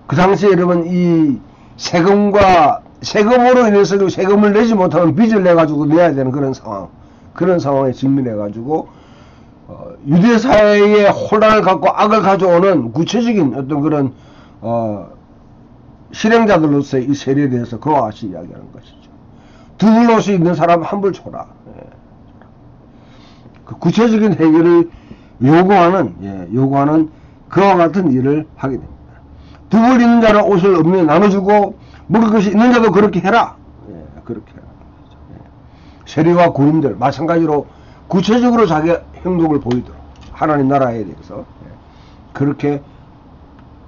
그 당시에 여러분 이 세금으로 인해서 세금을 내지 못하면 빚을 내가지고 내야 되는 그런 상황에 직면해가지고 유대 사회의 혼란을 갖고 악을 가져오는 구체적인 어떤 그런 실행자들로서의 이 세례에 대해서 그와 같이 이야기하는 것이죠. 두 불로서 있는 사람 한 불 줘라. 그 구체적인 해결을 요구하는 그와 같은 일을 하게 됩니다. 두 불 있는 자는 옷을 없는 나눠주고 먹을 것이 있는 자도 그렇게 해라. 그렇게 해라. 세리와 군인들 마찬가지로 구체적으로 자기 행동을 보이도록 하나님 나라에 대해서 그렇게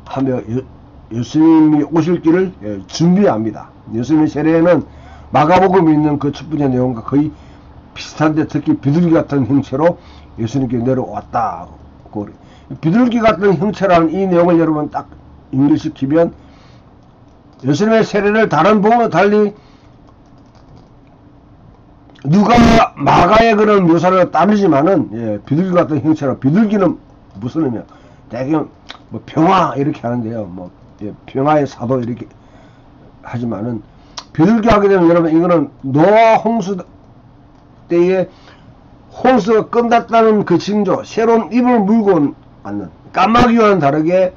하며 예수님이 오실 길을 준비합니다. 예수님의 세례에는 마가복음에 있는 그 첫 번째 내용과 거의 비슷한데 특히 비둘기 같은 형체로 예수님께 내려왔다. 비둘기 같은 형체라는 이 내용을 여러분 딱 연결시키면 예수님의 세례를 다른 복음과 달리 누가 마가의 그런 묘사를 따르지만은 비둘기 같은 형체로, 비둘기는 무슨 의미야? 대개 평화 이렇게 하는데요. 평화의 사도 이렇게 하지만은 비둘기 하게 되면 여러분 이거는 노아 홍수 때에 홍수가 끝났다는 그 징조, 새로운 입을 물고 왔는, 까마귀와는 다르게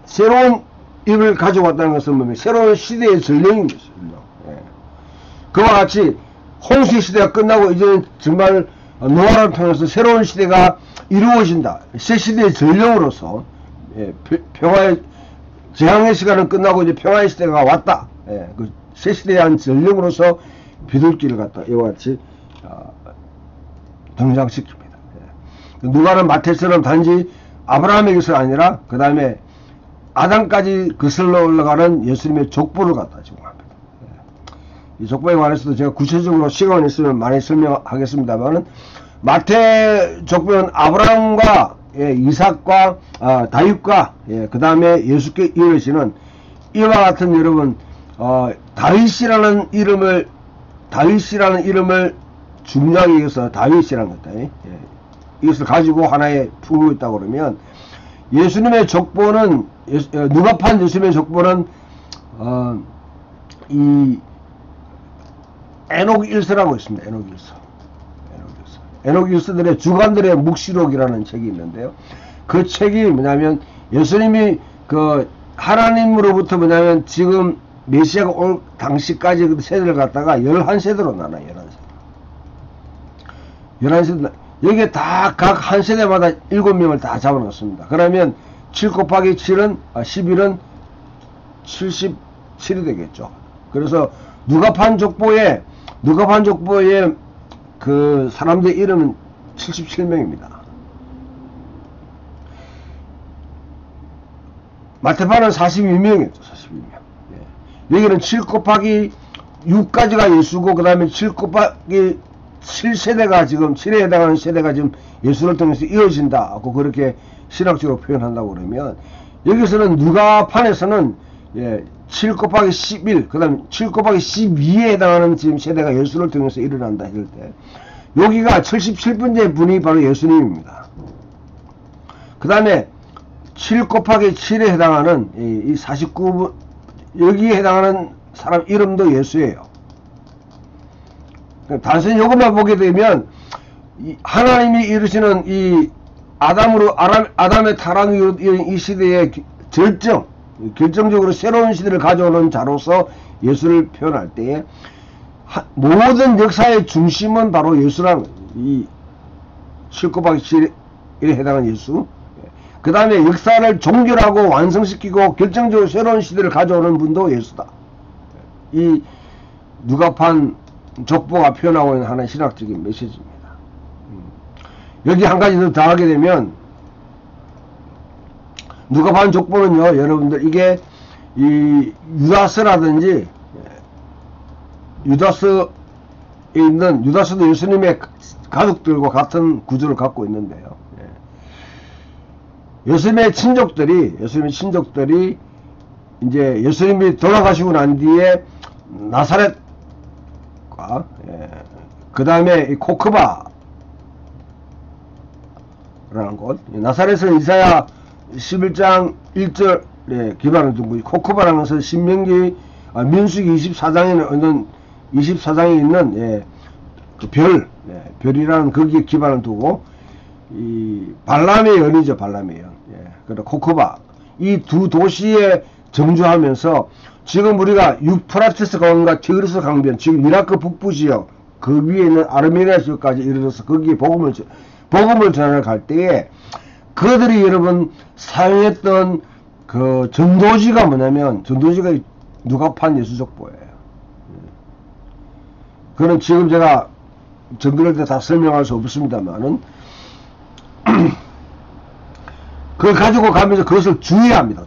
새로운 입을 가져왔다는 것은 뭡니까? 새로운 시대의 전령인 것이죠. 그와 같이 홍수의 시대가 끝나고 이제는 정말 노아를 통해서 새로운 시대가 이루어진다. 새 시대의 전령으로서 평화의 재앙의 시간은 끝나고 이제 평화의 시대가 왔다. 그 새 시대의 한 전령으로서 비둘기를 갖다 이와 같이 등장시킵니다. 누가는 마태처럼 단지 아브라함에게서 아니라 그 다음에 아담까지 거슬러 올라가는 예수님의 족보를 갖다 제공합니다. 이 족보에 관해서도 제가 구체적으로 시간이 있으면 많이 설명하겠습니다만은 마태 족보는 아브라함과 이삭과 다윗과 그 다음에 예수께 이르시는 이와 같은 여러분 다윗이라는 이름을 중요하게 여기서 다윗이라는 것다. 이것을 가지고 하나의 풀고 있다고 그러면 예수님의 족보는 누가판 예수님의 족보는 이 에녹 1서라고 있습니다. 에녹 1서들의 주관들의 묵시록이라는 책이 있는데요. 그 책이 뭐냐면 예수님이 그 하나님으로부터 뭐냐면 지금 메시아가 올 당시까지 그 세대를 갖다가 11세대로 나눠요. 11세대. 여기에 다 각 한 세대마다 7명을 다 잡아놓습니다. 그러면 7 곱하기 7은 11은 77이 되겠죠. 그래서 누가판 족보에 그 사람들 이름은 77명입니다. 마태판은 42명이었죠. 42명. 여기는 7 곱하기 6까지가 예수고 그 다음에 7 곱하기 7세대가 지금 7에 해당하는 세대가 지금 예수를 통해서 이어진다고 그렇게 신학적으로 표현한다고 그러면 여기서는 누가판에서는 7 곱하기 11 그 다음에 7 곱하기 12에 해당하는 지금 세대가 예수를 통해서 일어난다 이럴 때 여기가 77번째 분이 바로 예수님입니다. 그 다음에 7 곱하기 7에 해당하는 이 49분 여기에 해당하는 사람 이름도 예수예요. 단순히 이것만 보게 되면 하나님이 이루시는 이 아담의 타락으로 이 시대의 결정적으로 새로운 시대를 가져오는 자로서 예수를 표현할 때에 모든 역사의 중심은 바로 예수라는 이 실급박실에 해당하는 예수. 그 다음에 역사를 종결하고 완성시키고 결정적으로 새로운 시대를 가져오는 분도 예수다. 이 누가판 족보가 표현하고 있는 하나의 신학적인 메시지입니다. 여기 한 가지 더 더하게 되면 누가판 족보는요, 여러분들 이게 이 유다스라든지 유다스에 있는 유다스도 예수님의 가족들과 같은 구조를 갖고 있는데요. 예수님의 친족들이 이제 예수님이 돌아가시고 난 뒤에 나사렛과 그 다음에 코크바라는 곳, 나사렛은 이사야 11장 1절에 기반을 둔 거지. 코크바라는 것은 민수기 24장에 있는 그 별이라는 거기에 기반을 두고 이 발람의 연이죠. 발람의 연. 그리고 코크바, 이 두 도시에 정주하면서 지금 우리가 유프라테스 강과 티그리스 강변, 지금 이라크 북부 지역 그 위에 있는 아르메니아 지역까지 이르러서 거기에 복음을 전하러 갈 때에 그들이 여러분 사용했던 그 전도지가 뭐냐면, 전도지가 누가판 예수족보예요. 그는 지금 제가 정글할 때 다 설명할 수 없습니다만은 그걸 가지고 가면서 그것을 주의합니다.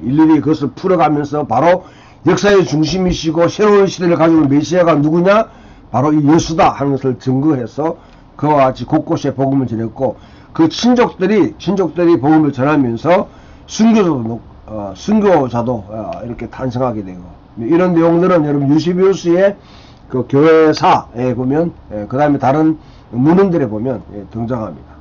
일일이 그것을 풀어가면서 바로 역사의 중심이시고 새로운 시대를 가지고 메시아가 누구냐? 바로 이 예수다 하는 것을 증거해서 그와 같이 곳곳에 복음을 전했고, 그 친족들이 복음을 전하면서 순교자도 이렇게 탄생하게 되고, 이런 내용들은 여러분 유시비우스의 그 교회사에 보면, 그 다음에 다른 문헌들에 보면 등장합니다.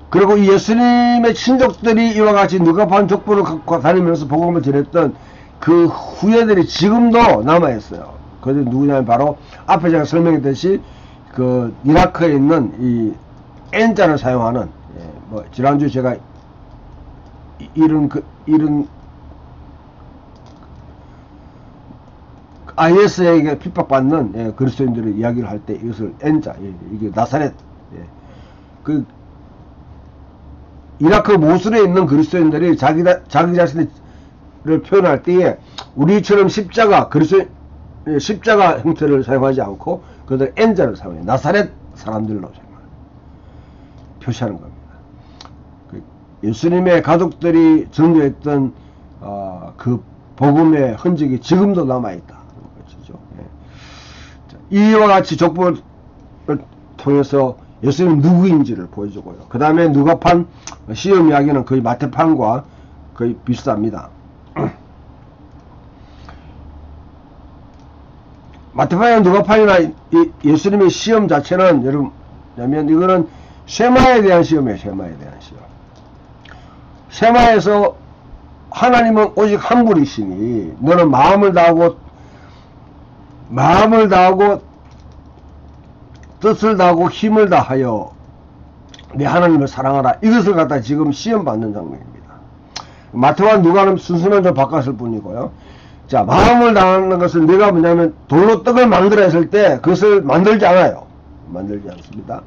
그리고 이 예수님의 친족들이 이와 같이 누가판 족보를 갖고 다니면서 복음을 전했던 그 후예들이 지금도 남아있어요. 그들이 누구냐면 바로 앞에 제가 설명했듯이 그 이라크에 있는 이 N자를 사용하는, 뭐 지난주 제가 이런 IS에게 핍박받는 그리스도인들의 이야기를 할 때 이것을 N자, 이게 나사렛, 그 이라크 모술에 있는 그리스도인들이 자기 자신을 표현할 때에 우리처럼 십자가 형태를 사용하지 않고 그들 N자를 사용해요. 나사렛 사람들로 표시하는 겁니다. 예수님의 가족들이 전도했던 그 복음의 흔적이 지금도 남아있다. 것이죠. 이와 같이 족보를 통해서 예수님 누구인지를 보여주고요. 그 다음에 누가판 시험 이야기는 거의 마태판과 거의 비슷합니다. 마태판이나 누가판이나 예수님의 시험 자체는 여러분, 이거는 쉐마에 대한 시험이에요. 쉐마에 대한 시험. 쉐마에서 하나님은 오직 한 분이시니 너는 마음을 다하고 뜻을 다하고 힘을 다하여 내 하나님을 사랑하라. 이것을 갖다 지금 시험 받는 장면입니다. 마태와 누가는 순서만 좀 바꿨을 뿐이고요. 자, 마음을 다하는 것은 내가 뭐냐면 돌로 떡을 만들어 했을 때 그것을 만들지 않아요. 만들지 않습니다.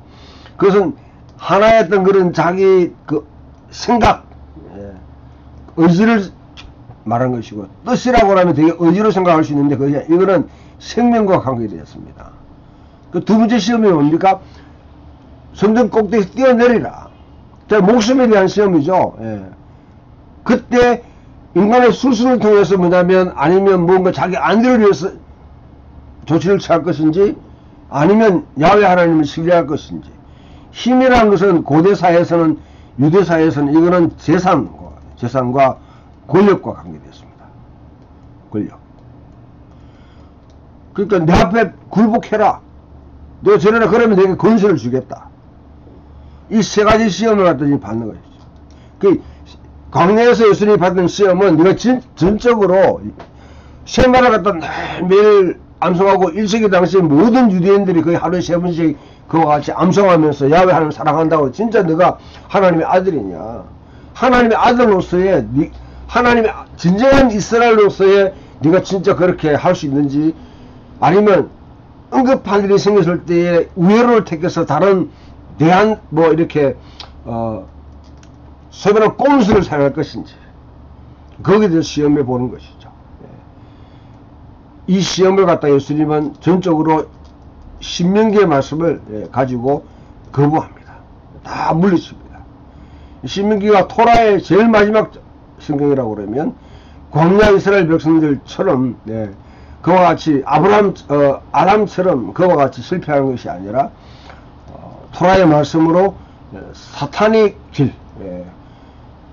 그것은 하나의 어떤 그런 자기 그 생각, 의지를 말한 것이고, 뜻이라고 하면 되게 의지로 생각할 수 있는데 이거는 생명과 관계되었습니다. 그 두 번째 시험이 뭡니까? 성전 꼭대기에서 뛰어내리라. 자, 목숨에 대한 시험이죠. 그때 인간의 술수를 통해서 뭐냐면, 아니면 뭔가 자기 안전을 위해서 조치를 취할 것인지, 아니면 야훼 하나님을 신뢰할 것인지. 힘이라는 것은 고대 사회에서는, 유대 사회에서는 이거는 재산과 권력과 관계되었습니다. 권력. 그러니까 내 앞에 굴복해라. 너 저래라 그러면 내게 권세를 주겠다. 이 세 가지 시험을 갖다 받는 거죠. 그 광야에서 예수님이 받은 시험은 네가 전적으로 쉐마를 갖다 매일 암송하고 1세기 당시 모든 유대인들이 거의 하루에 3번씩 그와 같이 암송하면서 야훼 하나님 사랑한다고 진짜 너가 하나님의 아들이냐? 하나님의 아들로서의 하나님의 진정한 이스라엘로서의 네가 진짜 그렇게 할 수 있는지, 아니면 응급한 일이 생겼을 때에 우회로를 택해서 다른 대안 뭐 이렇게 소위 말하는 꼼수를 사용할 것인지, 거기에 대해서 시험해 보는 것이죠. 이 시험을 갖다 예수님은 전적으로 신명기의 말씀을 가지고 거부합니다. 다 물리칩니다. 신명기가 토라의 제일 마지막 성경이라고 그러면 광야 이스라엘 백성들처럼 그와 같이 아람처럼 그와 같이 실패하는 것이 아니라 토라의 말씀으로 사탄의 길,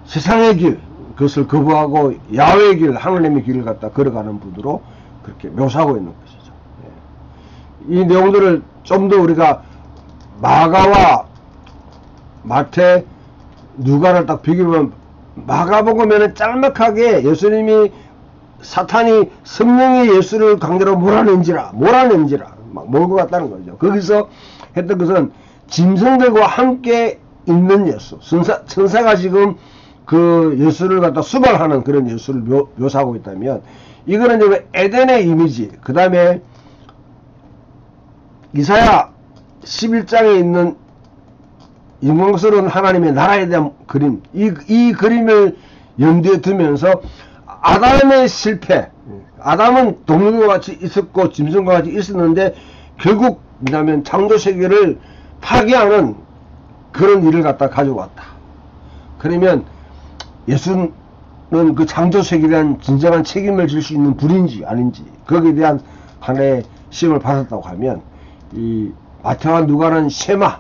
세상의 길, 그것을 거부하고 야훼의 길, 하나님의 길을 갖다 걸어가는 분으로 그렇게 묘사하고 있는 것이죠. 이 내용들을 좀 더 우리가 마가와 마태, 누가를 딱 비교하면, 마가복음에는 짤막하게 예수님이 사탄이 성령의 예수를 강제로 몰아낸지라 막 몰고 갔다는 거죠. 거기서 했던 것은 짐승들과 함께 있는 예수, 천사가 지금 그 예수를 갖다 수발하는 그런 예수를 묘사하고 있다면, 이거는 이제 에덴의 이미지, 그 다음에 이사야 11장에 있는 영광스러운 하나님의 나라에 대한 그림, 이 그림을 염두에 두면서 아담의 실패, 아담은 동물과 같이 있었고 짐승과 같이 있었는데 결국 뭐냐면 창조세계를 파괴하는 그런 일을 갖다 가져왔다. 그러면 예수는 그 창조세계에 대한 진정한 책임을 질 수 있는 분인지 아닌지, 거기에 대한 하나의 시험을 받았다고 하면, 이 마태와 누가는 쉐마,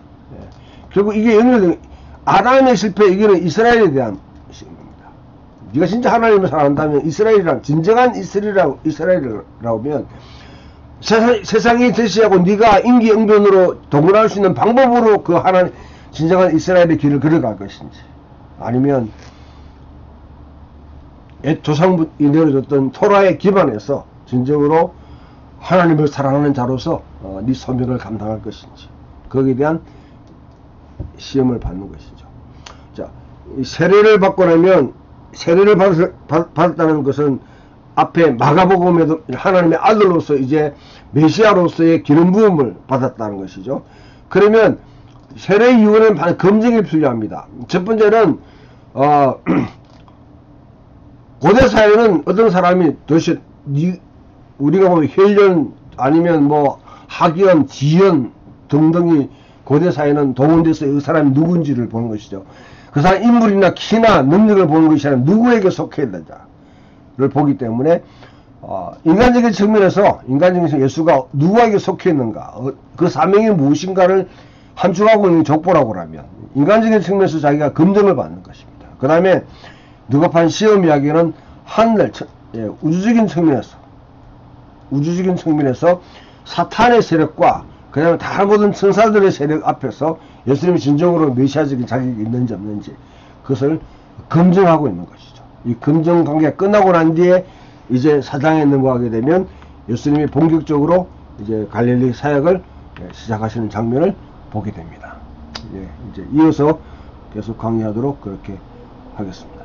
결국 이게 연결된 아담의 실패, 이거는 이스라엘에 대한 시험입니다. 네가 진짜 하나님을 사랑한다면 이스라엘이란 진정한 이스라엘이라면 세상이 제시하고 네가 임기응변으로 동원할 수 있는 방법으로 그 하나님 진정한 이스라엘의 길을 걸어갈 것인지, 아니면 옛 조상이 내려줬던 토라에 기반해서 진정으로 하나님을 사랑하는 자로서 네 소명을 감당할 것인지, 거기에 대한 시험을 받는 것이죠. 자, 세례를 받고 나면, 세례를 받았다는 것은 앞에 마가복음에도 하나님의 아들로서 이제 메시아로서의 기름 부음을 받았다는 것이죠. 그러면 세례 이후에는 검증이 필요합니다. 첫 번째는 고대 사회는 어떤 사람이 도대체 우리가 보면 혈연 아니면 뭐 학연, 지연 등등이 고대 사회는 동원돼서 이 사람이 누군지를 보는 것이죠. 그 사람 인물이나 키나 능력을 보는 것이 아니라 누구에게 속해 있는지를 보기 때문에 인간적인 측면에서 예수가 누구에게 속해 있는가, 그 사명이 무엇인가를 함축하고 있는 족보라고 하면 인간적인 측면에서 자기가 검증을 받는 것입니다. 그 다음에 누가판 시험 이야기는 하늘, 우주적인 측면에서 사탄의 세력과 그 다음에 다른 모든 천사들의 세력 앞에서 예수님이 진정으로 메시아적인 자격이 있는지 없는지 그것을 검증하고 있는 것이죠. 이 검증 관계가 끝나고 난 뒤에 이제 사장에 넘어가게 되면 예수님이 본격적으로 이제 갈릴리 사역을 시작하시는 장면을 보게 됩니다. 이제 이어서 계속 강의하도록 그렇게 하겠습니다.